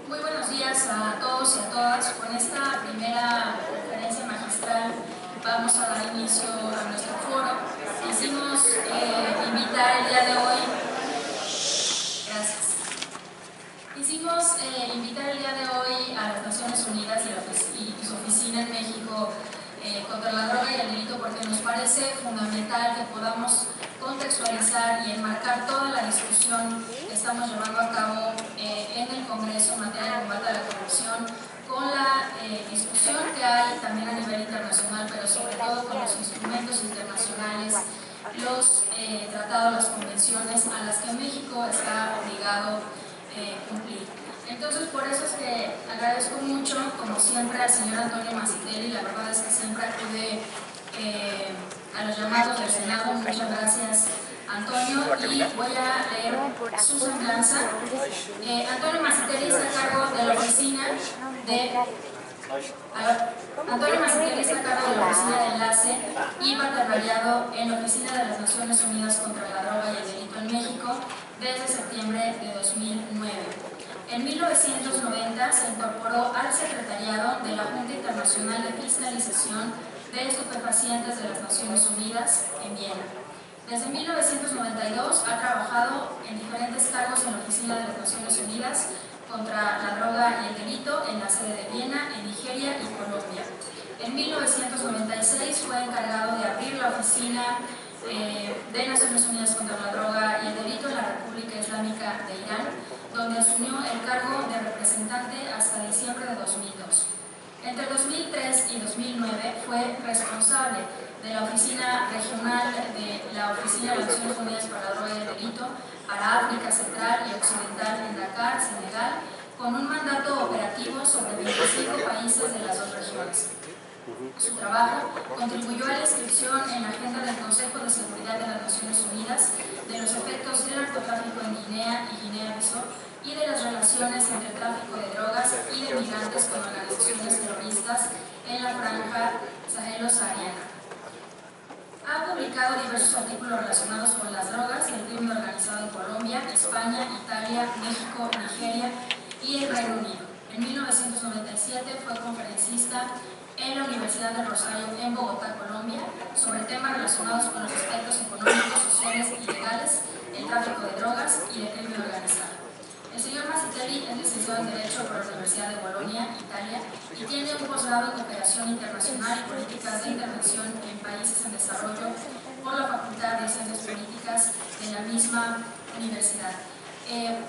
Muy buenos días a todos y a todas. Con esta primera conferencia magistral vamos a dar inicio a nuestro foro. Quisimos invitar el día de hoy, invitar el día de hoy a las Naciones Unidas y su oficina en México contra la droga y el delito, porque nos parece fundamental que podamos contextualizar y enmarcar toda la discusión que estamos llevando a cabo en el Congreso en materia de combate a la corrupción, con la discusión que hay también a nivel internacional, pero sobre todo con los instrumentos internacionales, los tratados, las convenciones a las que México está obligado a cumplir. Entonces, por eso es que agradezco mucho, como siempre, al señor Antonio Masitelli. La verdad es que siempre acude a los llamados del Senado. Muchas gracias, Antonio. Y voy a leer su semblanza. Antonio Masitelli está a cargo de la oficina de... Antonio Masitelli está a cargo de la oficina de enlace y paternariado en la Oficina de las Naciones Unidas contra la Droga y el Delito en México desde septiembre de 2009. En 1990 se incorporó al secretariado de la Junta Internacional de Fiscalización de Estupefacientes de las Naciones Unidas en Viena. Desde 1992 ha trabajado en diferentes cargos en la Oficina de las Naciones Unidas contra la Droga y el Delito en la sede de Viena, en Nigeria y Colombia. En 1996 fue encargado de abrir la Oficina de Naciones Unidas contra la Droga y el Delito en la República Islámica de Irán, donde asumió el cargo de representante hasta diciembre de 2002. Entre 2003 y 2009 fue responsable de la Oficina Regional de la Oficina de Naciones Unidas para la Droga y el Delito para África Central y Occidental en Dakar, Senegal, con un mandato operativo sobre 25 países de las dos regiones. Su trabajo contribuyó a la inscripción en la agenda del Consejo de Seguridad de las Naciones Unidas de los efectos del narcotráfico en Guinea y Guinea-Bissau y de las relaciones entre tráfico de drogas y de migrantes con organizaciones terroristas en la franja sahelo-sahariana. Ha publicado diversos artículos relacionados con las drogas y el crimen organizado en Colombia, España, Italia, México, Nigeria y el Reino Unido. En 1997 fue conferencista en la Universidad del Rosario en Bogotá, Colombia, sobre temas relacionados con los aspectos económicos, sociales y legales, el tráfico de drogas y el crimen organizado. El señor Masitelli es licenciado en Derecho por la Universidad de Bolonia, Italia, y tiene un posgrado en Cooperación Internacional y Políticas de Intervención en Países en Desarrollo por la Facultad de Ciencias Políticas de la misma universidad.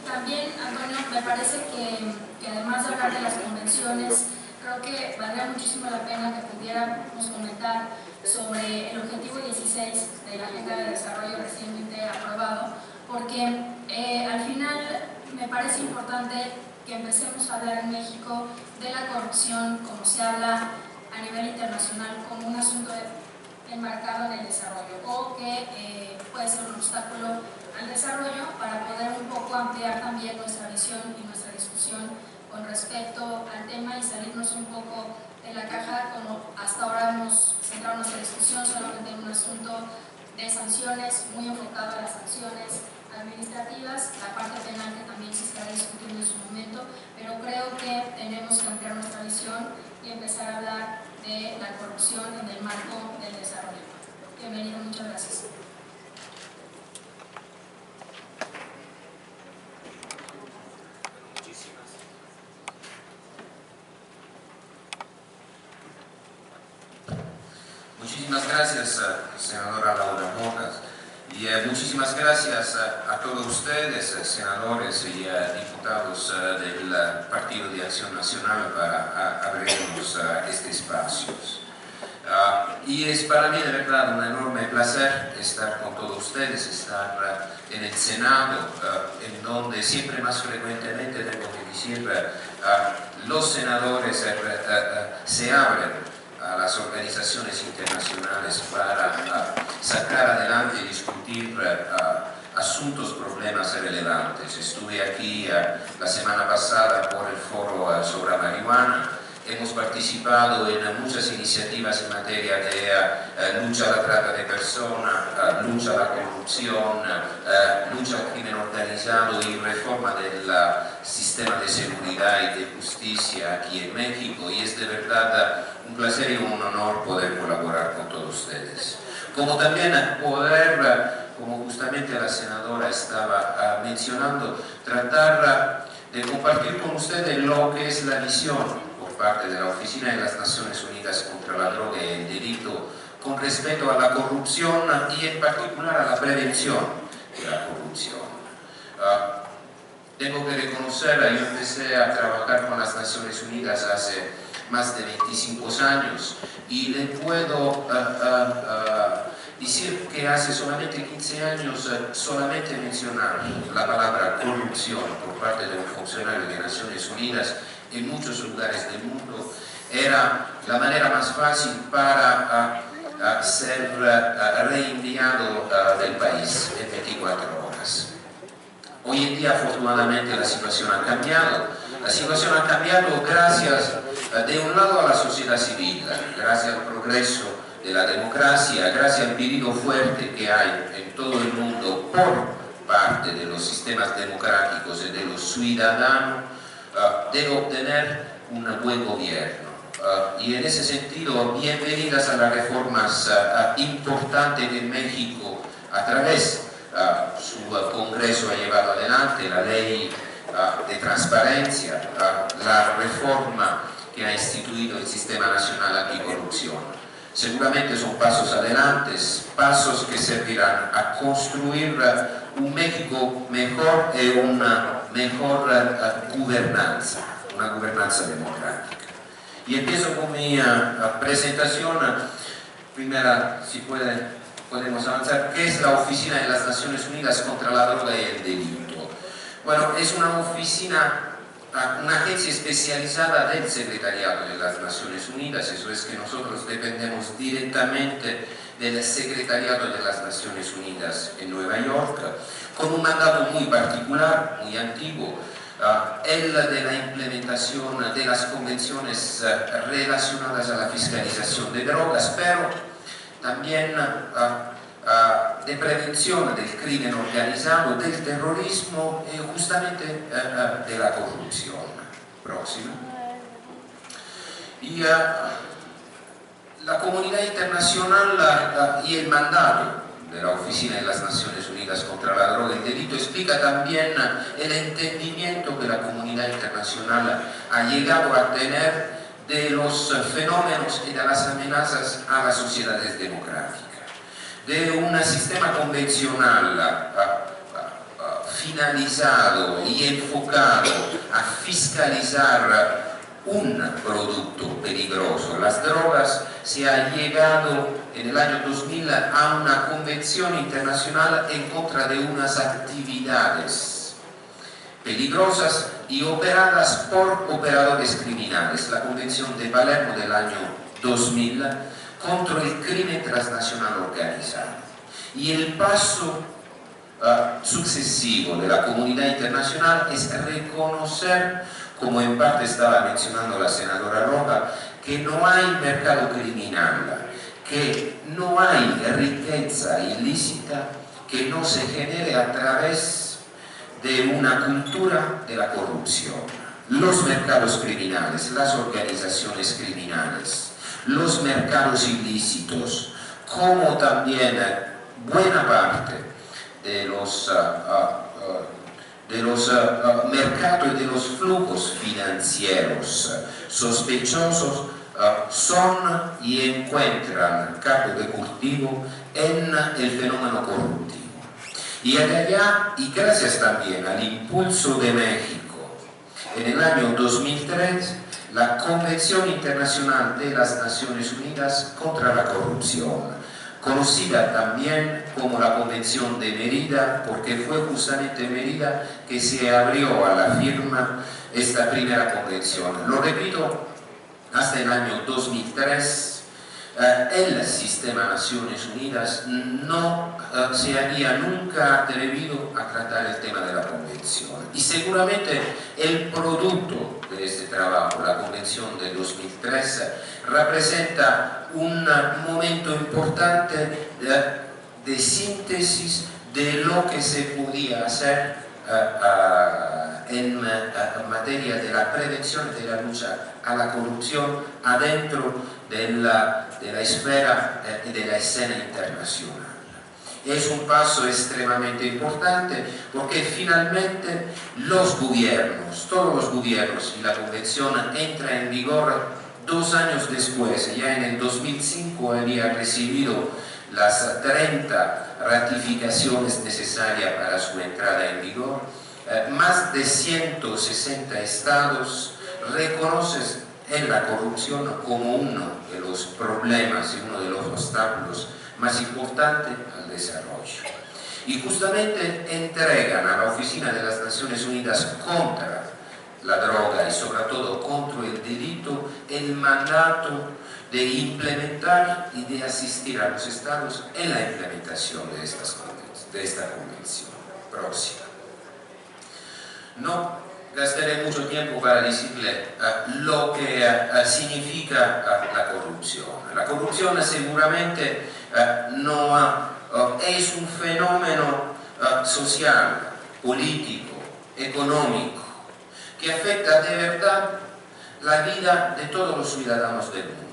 También, Antonio, me parece que además de hablar de las convenciones, creo que valdría muchísimo la pena que pudiéramos comentar sobre el objetivo 16 de la Agenda de Desarrollo recientemente aprobado, porque al final me parece importante que empecemos a hablar en México de la corrupción, como se habla a nivel internacional, como un asunto enmarcado en el desarrollo, o que puede ser un obstáculo al desarrollo, para poder un poco ampliar también nuestra visión y nuestra discusión con respecto al tema y salirnos un poco de la caja, como hasta ahora hemos centrado nuestra discusión solamente en un asunto de sanciones, muy enfocado a las sanciones administrativas, la parte penal que también se estará discutiendo en su momento, pero creo que tenemos que ampliar nuestra visión y empezar a hablar de la corrupción en el marco del desarrollo. Bienvenido, muchas gracias. Muchísimas gracias, senadora Laura Rojas, y muchísimas gracias a todos ustedes, senadores y diputados del Partido de Acción Nacional, para abrirnos este espacio. Y es para mí de verdad un enorme placer estar con todos ustedes, estar en el Senado, en donde siempre más frecuentemente, tengo que decir, los senadores se abren a las organizaciones internacionales para sacar adelante y discutir asuntos, problemas relevantes. Estuve aquí la semana pasada por el foro sobre la marihuana, hemos participado en muchas iniciativas en materia de lucha a la trata de personas, lucha a la corrupción, lucha al crimen organizado y reforma del sistema de seguridad y de justicia aquí en México, y es de verdad un placer y un honor poder colaborar con todos ustedes. Como también poder, como justamente la senadora estaba mencionando, tratar de compartir con ustedes lo que es la visión por parte de la Oficina de las Naciones Unidas contra la Droga y el Delito con respecto a la corrupción y en particular a la prevención de la corrupción. Tengo que reconocer, yo empecé a trabajar con las Naciones Unidas hace más de 25 años y le puedo decir que hace solamente 15 años solamente mencionar la palabra corrupción por parte de un funcionario de Naciones Unidas en muchos lugares del mundo era la manera más fácil para ser reenviado del país en 24 horas. Hoy en día afortunadamente la situación ha cambiado. La situación ha cambiado gracias de un lado a la sociedad civil, gracias al progreso de la democracia, gracias al pedido fuerte que hay en todo el mundo por parte de los sistemas democráticos y de los ciudadanos de obtener un buen gobierno. Y en ese sentido, bienvenidas a las reformas importantes que México a través su Congreso ha llevado adelante, la ley de transparencia, la reforma que ha instituido el Sistema Nacional Anticorrupción. Seguramente son pasos adelante, pasos que servirán a construir un México mejor y una mejor gobernanza, una gobernanza democrática. Y empiezo con mi presentación. Primera, si podemos avanzar, ¿qué es la Oficina de las Naciones Unidas contra la Droga y el Delito? Bueno, es una oficina, una agencia especializada del Secretariado de las Naciones Unidas, eso es que nosotros dependemos directamente del Secretariado de las Naciones Unidas en Nueva York, con un mandato muy particular, muy antiguo, el de la implementación de las convenciones relacionadas a la fiscalización de drogas, pero también de prevención del crimen organizado, del terrorismo y justamente de la corrupción. Próximo. Y la comunidad internacional y el mandato de la Oficina de las Naciones Unidas contra la Droga y el Delito explica también el entendimiento que la comunidad internacional ha llegado a tener de los fenómenos y de las amenazas a las sociedades democráticas, de un sistema convencional finalizado y enfocado a fiscalizar un producto peligroso. Las drogas, se ha llegado en el año 2000 a una convención internacional en contra de unas actividades peligrosas y operadas por operadores criminales. La Convención de Palermo del año 2000 contra el crimen transnacional organizado. Y el paso sucesivo de la comunidad internacional es reconocer, como en parte estaba mencionando la senadora Roja, que no hay mercado criminal, que no hay riqueza ilícita que no se genere a través de una cultura de la corrupción. Los mercados criminales, las organizaciones criminales, los mercados ilícitos, como también buena parte de los mercados y de los flujos financieros sospechosos son y encuentran campo de cultivo en el fenómeno corruptivo. Y allá, y gracias también al impulso de México, en el año 2003, la Convención Internacional de las Naciones Unidas contra la Corrupción, conocida también como la Convención de Mérida, porque fue justamente en Mérida que se abrió a la firma esta primera convención. Lo repito, hasta el año 2003, el sistema de Naciones Unidas no se había nunca atrevido a tratar el tema de la convención. convención. Y seguramente el producto de este trabajo, la convención de 2003, representa un momento importante de síntesis de lo que se podía hacer en materia de la prevención y de la lucha a la corrupción adentro de la esfera y de la escena internacional. Es un paso extremadamente importante porque finalmente los gobiernos, todos los gobiernos, y la convención entra en vigor 2 años después, ya en el 2005 había recibido las 30 ratificaciones necesarias para su entrada en vigor. Más de 160 estados reconocen en la corrupción como uno de los problemas y uno de los obstáculos más importantes al desarrollo. Y justamente entregan a la Oficina de las Naciones Unidas contra la droga y sobre todo contra el delito el mandato de implementar y de asistir a los estados en la implementación de esta convención próxima. No gastaré mucho tiempo para decirle lo que significa la corrupción. La corrupción seguramente es un fenómeno social, político, económico, que afecta de verdad la vida de todos los ciudadanos del mundo.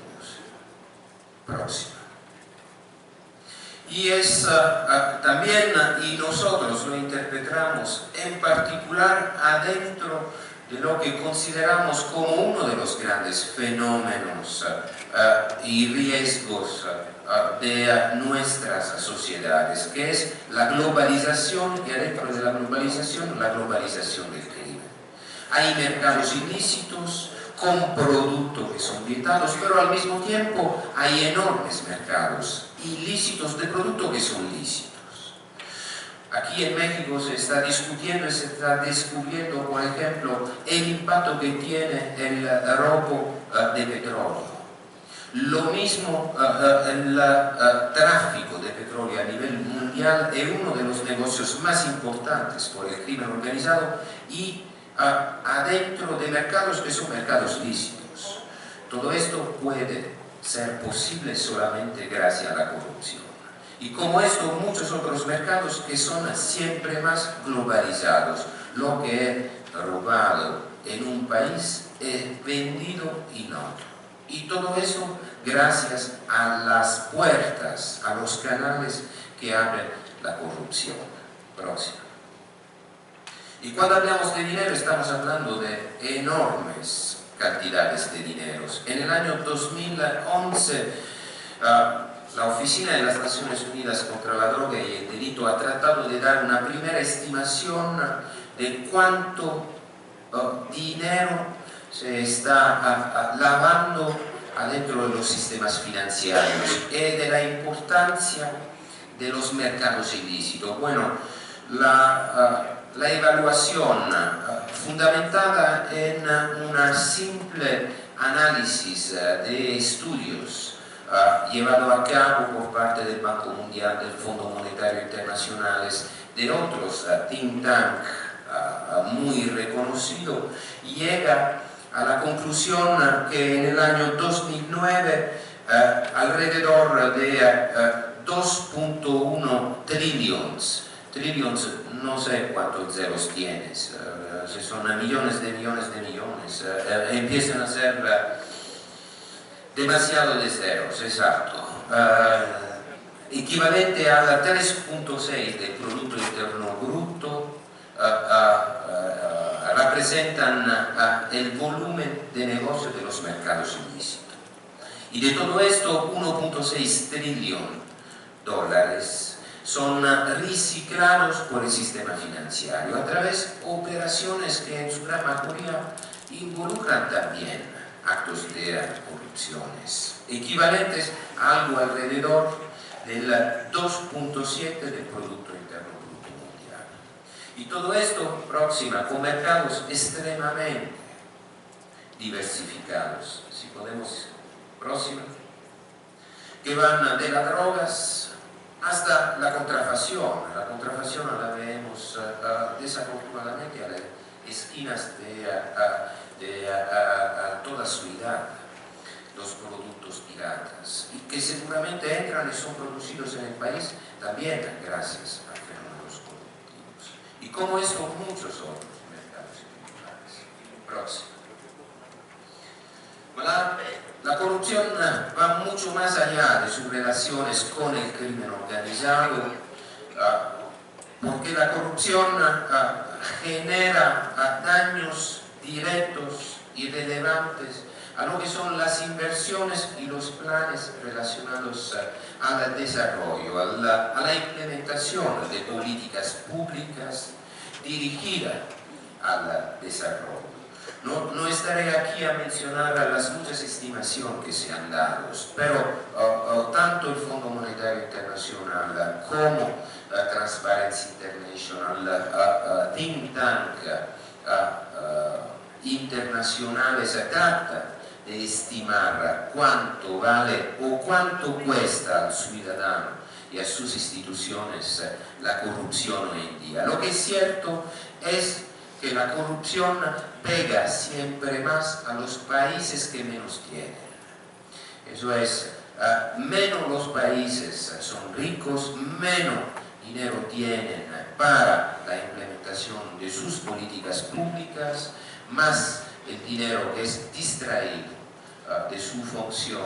Próxima. Y es también, y nosotros lo interpretamos en particular adentro de lo que consideramos como uno de los grandes fenómenos y riesgos de nuestras sociedades, que es la globalización, y adentro de la globalización del crimen. Hay mercados ilícitos con productos que son vietados, pero al mismo tiempo hay enormes mercados ilícitos de productos que son lícitos. Aquí en México se está discutiendo y se está descubriendo, por ejemplo, el impacto que tiene el robo de petróleo. Lo mismo el tráfico de petróleo a nivel mundial es uno de los negocios más importantes por el crimen organizado y adentro de mercados que son mercados lícitos. Todo esto puede ser posible solamente gracias a la corrupción. Y como esto, muchos otros mercados que son siempre más globalizados. Lo que es robado en un país es vendido en otro. Y todo eso gracias a las puertas, a los canales que abre la corrupción. Próximo. Y cuando hablamos de dinero estamos hablando de enormes cantidades de dineros. En el año 2011 la Oficina de las Naciones Unidas contra la Droga y el Delito ha tratado de dar una primera estimación de cuánto dinero se está lavando adentro de los sistemas financieros y de la importancia de los mercados ilícitos. Bueno, la evaluación fundamentada en un simple análisis de estudios llevado a cabo por parte del Banco Mundial, del Fondo Monetario Internacional, de otros think tanks muy reconocidos, llega a la conclusión que en el año 2009 alrededor de 2.1 trillones, no sé cuántos ceros tienes, si son millones de millones, empiezan a ser demasiado de ceros, exacto, equivalente a 3.6 del Producto Interno Bruto, representan el volumen de negocio de los mercados ilícitos. Y de todo esto, 1.6 trillón dólares son reciclados por el sistema financiero a través de operaciones que en su gran mayoría involucran también actos de corrupciones, equivalentes a algo alrededor del 2.7 del Producto Interno Bruto Mundial. Y todo esto próxima con mercados extremadamente diversificados, si podemos, próxima, que van de las drogas hasta la contrafacción. La contrafacción la vemos desafortunadamente a las esquinas de toda ciudad, los productos piratas, y que seguramente entran y son producidos en el país también gracias a fenómenos corruptivos. Y como es con muchos otros mercados irregulares. Próximo. La corrupción va mucho más allá de sus relaciones con el crimen organizado, porque la corrupción genera daños directos y relevantes a lo que son las inversiones y los planes relacionados al desarrollo, a la implementación de políticas públicas dirigidas al desarrollo. No estaré aquí a mencionar las muchas estimaciones que se han dado, pero tanto el Fondo Monetario Internacional como Transparency International, think tank internacionales tratan de estimar cuánto vale o cuánto cuesta al ciudadano y a sus instituciones la corrupción hoy en día. Lo que es cierto es que la corrupción pega siempre más a los países que menos tienen. Eso es, menos los países son ricos, menos dinero tienen para la implementación de sus políticas públicas, más el dinero que es distraído de su función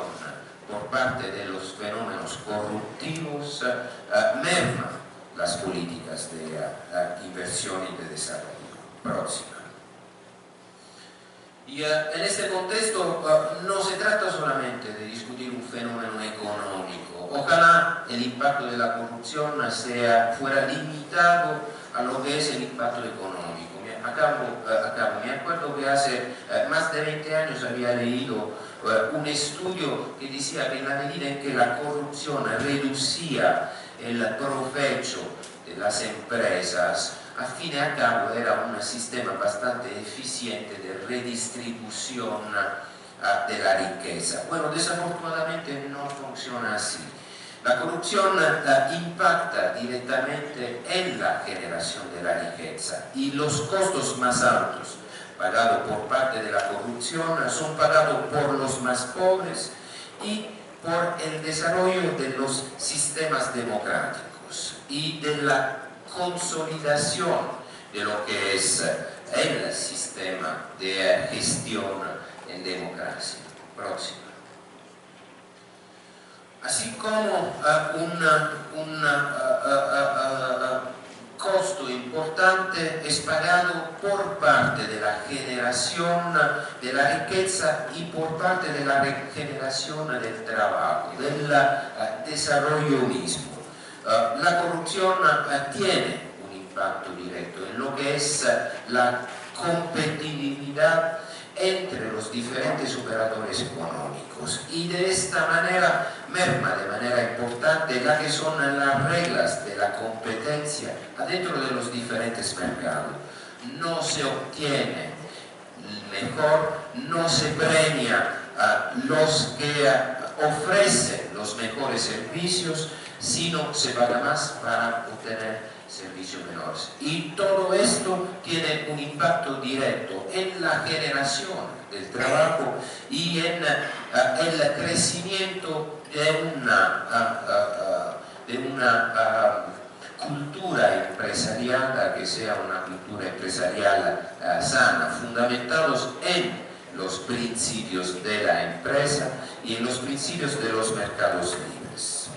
por parte de los fenómenos corruptivos merma las políticas de inversión y de desarrollo. Próxima. Y en este contexto no se trata solamente de discutir un fenómeno económico. Ojalá el impacto de la corrupción fuera limitado a lo que es el impacto económico. Me acuerdo que hace más de 20 años había leído un estudio que decía que en la medida en que la corrupción reducía el provecho de las empresas, al fin y al cabo era un sistema bastante eficiente de redistribución de la riqueza. Bueno, desafortunadamente no funciona así. La corrupción impacta directamente en la generación de la riqueza y los costos más altos pagados por parte de la corrupción son pagados por los más pobres y por el desarrollo de los sistemas democráticos y de la consolidación de lo que es el sistema de gestión en democracia. Próxima. Así como un costo importante es pagado por parte de la generación de la riqueza y por parte de la generación del trabajo, del desarrollo mismo. La corrupción tiene un impacto directo en lo que es la competitividad entre los diferentes operadores económicos y de esta manera merma de manera importante la que son las reglas de la competencia adentro de los diferentes mercados. No se obtiene mejor, no se premia a los que ofrecen los mejores servicios, sino se paga más para obtener servicios menores. Y todo esto tiene un impacto directo en la generación del trabajo y en el crecimiento de una cultura empresarial que sea una cultura empresarial sana, fundamentados en los principios de la empresa y en los principios de los mercados libres.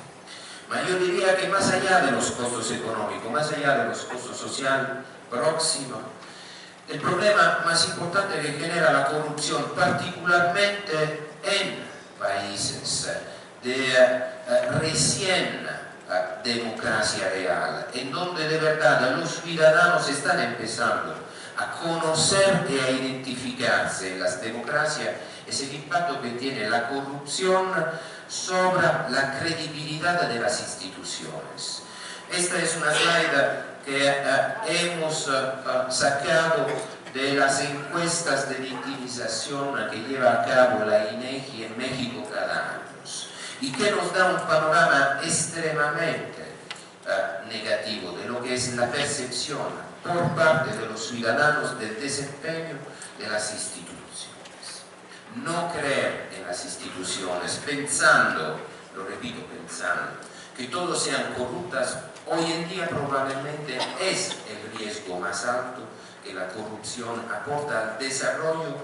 Yo diría que más allá de los costos económicos, más allá de los costos sociales, próximo, el problema más importante que genera la corrupción, particularmente en países de recién democracia real, en donde de verdad los ciudadanos están empezando a conocer y a identificarse en las democracias, es el impacto que tiene la corrupción sobre la credibilidad de las instituciones. Esta es una slide que hemos sacado de las encuestas de victimización que lleva a cabo la INEGI en México cada año y que nos da un panorama extremadamente negativo de lo que es la percepción por parte de los ciudadanos del desempeño de las instituciones. No creer en las instituciones pensando, lo repito, pensando que todos sean corruptas, hoy en día probablemente es el riesgo más alto que la corrupción aporta al desarrollo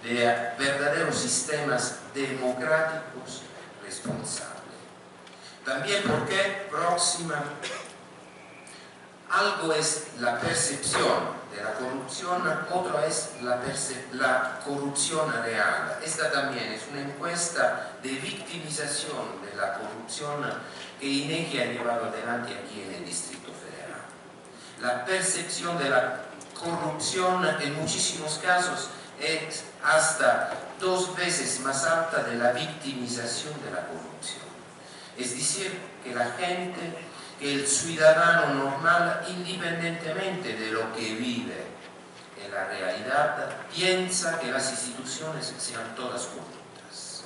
de verdaderos sistemas democráticos responsables. También porque algo es la percepción de la corrupción, otro es la corrupción real. Esta también es una encuesta de victimización de la corrupción que INEGI ha llevado adelante aquí en el Distrito Federal. La percepción de la corrupción en muchísimos casos es hasta 2 veces más alta de la victimización de la corrupción. Es decir, que la gente, que el ciudadano normal, independientemente de lo que vive en la realidad, piensa que las instituciones sean todas corruptas.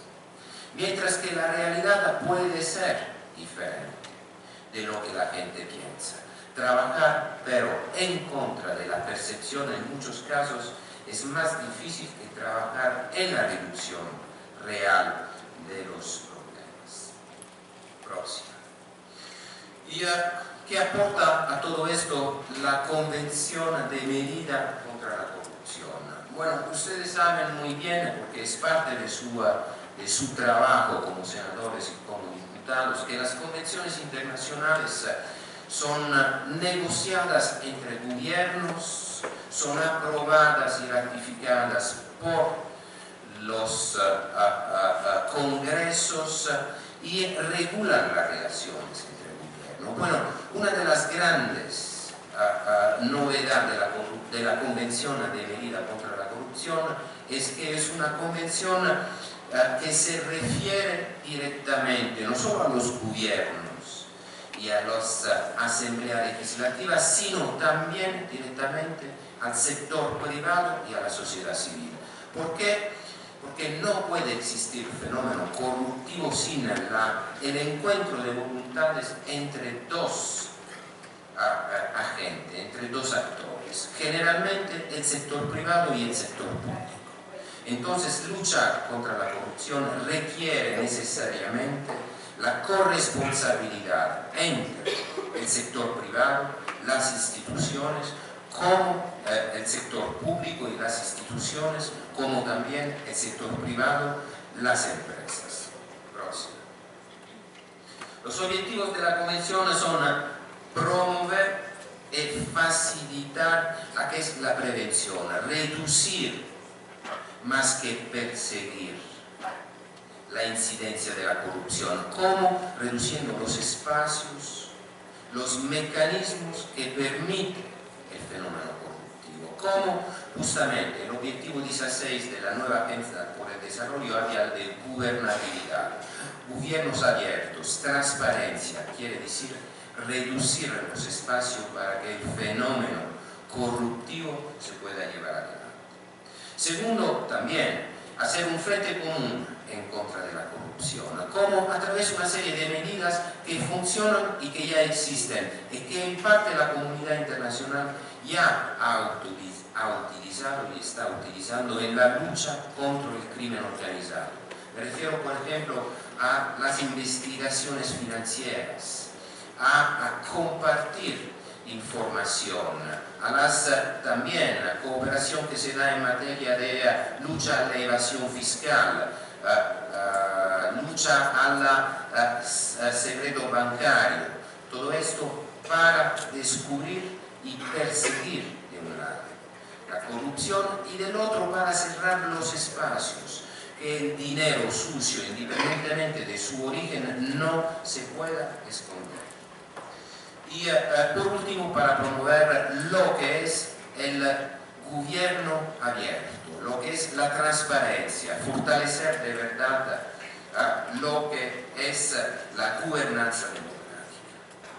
Mientras que la realidad puede ser diferente de lo que la gente piensa. Trabajar, pero en contra de la percepción en muchos casos, es más difícil que trabajar en la reducción real de los problemas. Próxima. ¿Y qué aporta a todo esto la Convención de Medida contra la Corrupción? Bueno, ustedes saben muy bien, porque es parte de su trabajo como senadores y como diputados, que las convenciones internacionales son negociadas entre gobiernos, son aprobadas y ratificadas por los congresos y regulan las relaciones entre gobiernos. Bueno, una de las grandes novedades de la Convención de Medida contra la Corrupción es que es una convención que se refiere directamente no solo a los gobiernos y a las asambleas legislativas, sino también directamente al sector privado y a la sociedad civil. ¿Por qué? Porque no puede existir fenómeno corruptivo sin el encuentro de voluntades entre dos agentes, entre dos actores, generalmente el sector privado y el sector público. Entonces, luchar contra la corrupción requiere necesariamente la corresponsabilidad entre el sector privado, las instituciones, como el sector público y las instituciones, como también el sector privado, las empresas. Próximo. Los objetivos de la Convención son promover y facilitar la que es la prevención, reducir más que perseguir la incidencia de la corrupción. ¿Cómo? Reduciendo los espacios, los mecanismos que permiten el fenómeno corruptivo. ¿Cómo? Justamente el objetivo 16 de la nueva Agenda por el Desarrollo habla de gobernabilidad, gobiernos abiertos, transparencia, quiere decir reducir los espacios para que el fenómeno corruptivo se pueda llevar adelante. Segundo, también, hacer un frente común en contra de la corrupción, como a través de una serie de medidas que funcionan y que ya existen, y que en parte la comunidad internacional ya ha utilizado y está utilizando en la lucha contra el crimen organizado. Me refiero, por ejemplo, a las investigaciones financieras, a compartir información, también la cooperación que se da en materia de lucha a la evasión fiscal, lucha al secreto bancario, todo esto para descubrir y perseguir de un lado la corrupción y del otro para cerrar los espacios, que el dinero sucio, independientemente de su origen, no se pueda esconder. Y por último, para promover lo que es el gobierno abierto, lo que es la transparencia, fortalecer de verdad lo que es la gobernanza democrática.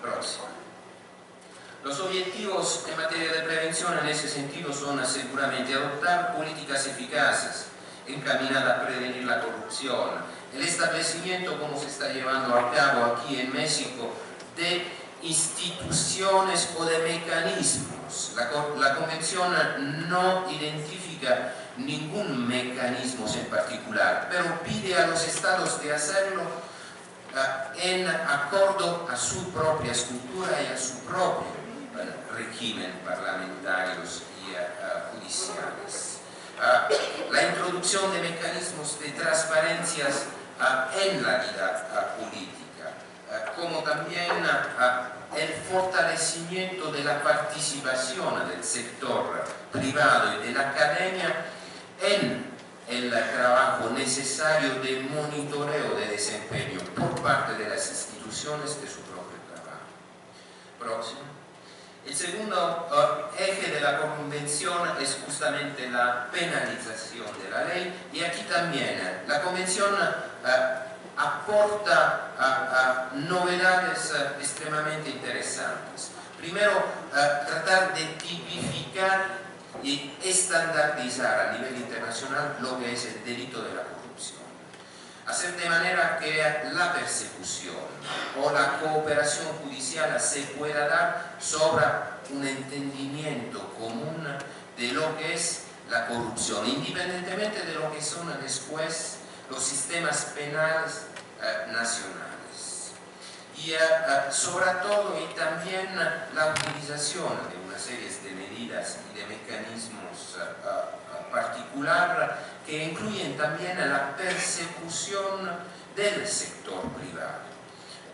Próximo. Los objetivos en materia de prevención en ese sentido son seguramente adoptar políticas eficaces encaminadas a prevenir la corrupción, el establecimiento, como se está llevando a cabo aquí en México, de instituciones o de mecanismos. La Convención no identifica ningún mecanismo en particular, pero pide a los estados de hacerlo en acuerdo a su propia estructura y a su propio régimen parlamentarios y judiciales. La introducción de mecanismos de transparencia en la vida política, como también el fortalecimiento de la participación del sector privado y de la academia en el trabajo necesario de monitoreo de desempeño por parte de las instituciones de su propio trabajo. Próximo. El segundo eje de la Convención es justamente la penalización de la ley, y aquí también la Convención aporta novedades extremadamente interesantes. Primero, tratar de tipificar y estandarizar a nivel internacional lo que es el delito de la corrupción. Hacer de manera que la persecución o la cooperación judicial se pueda dar sobre un entendimiento común de lo que es la corrupción, independientemente de lo que son después los sistemas penales nacionales. Y sobre todo, y también la utilización de una serie de medidas y de mecanismos particulares que incluyen también la persecución del sector privado.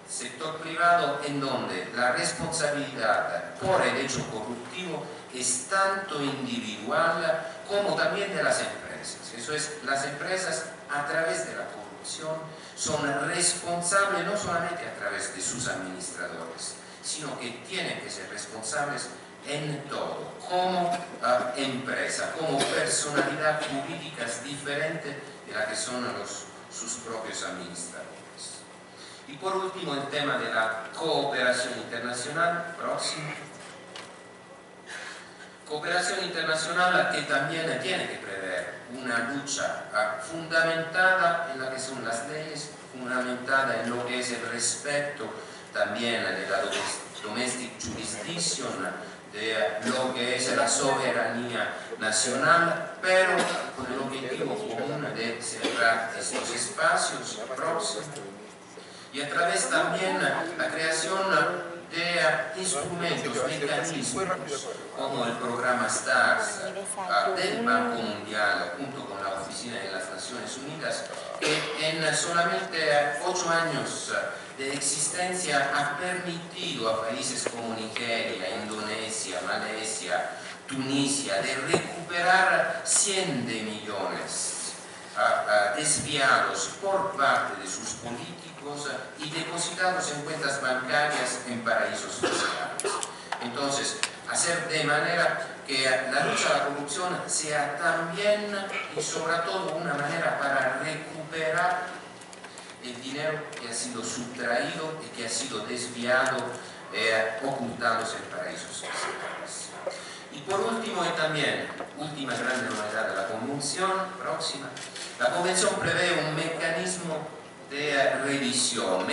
Sector privado en donde la responsabilidad por el hecho corruptivo es tanto individual como también de las empresas. Eso es, las empresas a través de la corrupción son responsables no solamente a través de sus administradores, sino que tienen que ser responsables en todo, como empresa, como personalidad jurídica diferente de la que son sus propios administradores. Y por último, el tema de la cooperación internacional. Próximo. Cooperación internacional que también tiene que prever una lucha fundamentada en la que son las leyes, fundamentada en lo que es el respeto también de la domestic jurisdiction, de lo que es la soberanía nacional, pero con el objetivo común de cerrar estos espacios próximos, y a través también la creación de instrumentos, mecanismos, como el programa STARS del Banco Mundial, junto con la Oficina de las Naciones Unidas, que en solamente 8 años de existencia ha permitido a países como Nigeria, Indonesia, Malasia, Tunisia, de recuperar 100 de millones desviados por parte de sus políticos y depositados en cuentas bancarias en paraísos fiscales. Entonces, hacer de manera que la lucha a la corrupción sea también y sobre todo una manera para recuperar el dinero que ha sido sustraído y que ha sido desviado, ocultándose en paraísos fiscales. Y por último, y también, última gran novedad de la Convención, próxima, la Convención prevé un mecanismo de revisión.